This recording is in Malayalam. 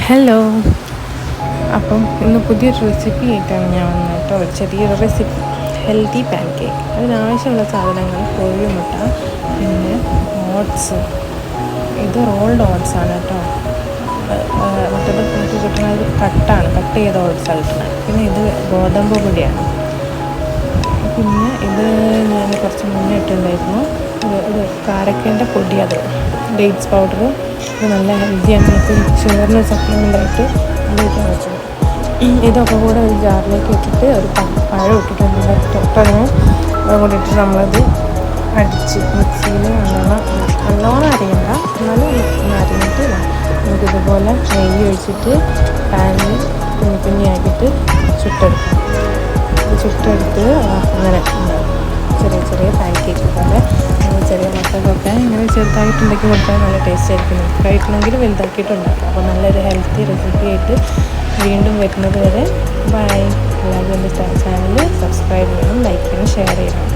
ഹലോ. അപ്പം ഇന്ന് പുതിയൊരു റെസിപ്പി ആയിട്ടാണ് ഞാൻ വന്നത് കേട്ടോ. ചെറിയൊരു റെസിപ്പി, ഹെൽത്തി പാൻ കേക്ക്. അതിനാവശ്യമുള്ള സാധനങ്ങൾ കോഴിമുട്ട, പിന്നെ ഓട്സ്. ഇത് റോൾഡ് ഓട്സ് ആണ് കേട്ടോ. മറ്റേത് നമുക്ക് കിട്ടുന്നത് കട്ട് ചെയ്ത ഓട്സാണ് കിട്ടുന്നത്. പിന്നെ ഇത് ഗോതമ്പ് പൊടിയാണ്. പിന്നെ ഇത് ഞാൻ കുറച്ച് മുന്നേ ഇട്ടുണ്ടായിരുന്നു. ഇത് കാരക്കേൻ്റെ പൊടി, അത് ഡേറ്റ്സ് പൗഡർ. ഇത് നല്ല ഹെൽത്തിയാണ്, നമുക്ക് ഷുഗറിന് സപ്ലിമെൻ്റായിട്ട് ഉപയോഗിക്കാൻ പറ്റും. ഇതൊക്കെ കൂടെ ഒരു ജാറിലേക്ക് ഇട്ടിട്ട് ഒരു പഴം ഇട്ടിട്ടുണ്ട് തൊട്ടതിന് അതുകൂടെ ഇട്ടിട്ട് നമ്മളത് അടിച്ച് മിക്സിയിൽ നല്ലോണം അരിയണ്ട, എന്നാലും അരിഞ്ഞിട്ട് നമുക്കിതുപോലെ നെയ്യ് ഒഴിച്ചിട്ട് പാനിൽ കുഞ്ഞാക്കിയിട്ട് ചുട്ടെടുക്കാം. ചുട്ടെടുത്ത് അങ്ങനെ ചെറിയ ചെറിയ പാൻ കേക്ക് പോലെ ചെറിയ മക്കൾക്കൊക്കെ ഇങ്ങനെ ചെറുതായിട്ടുണ്ടാക്കി കൊടുത്താൽ നല്ല ടേസ്റ്റ് ആയിരിക്കും. കഴിക്കണമെങ്കിൽ വലുതാക്കിയിട്ടുണ്ടാക്കാം. അപ്പോൾ നല്ലൊരു ഹെൽത്തി റെസിപ്പി ആയിട്ട് വീണ്ടും വരുന്നത് വരെ ബൈ. എല്ലാവരും എൻ്റെ ചാനൽ സബ്സ്ക്രൈബ് ചെയ്യണം, ലൈക്ക് ചെയ്യണം, ഷെയർ ചെയ്യണം.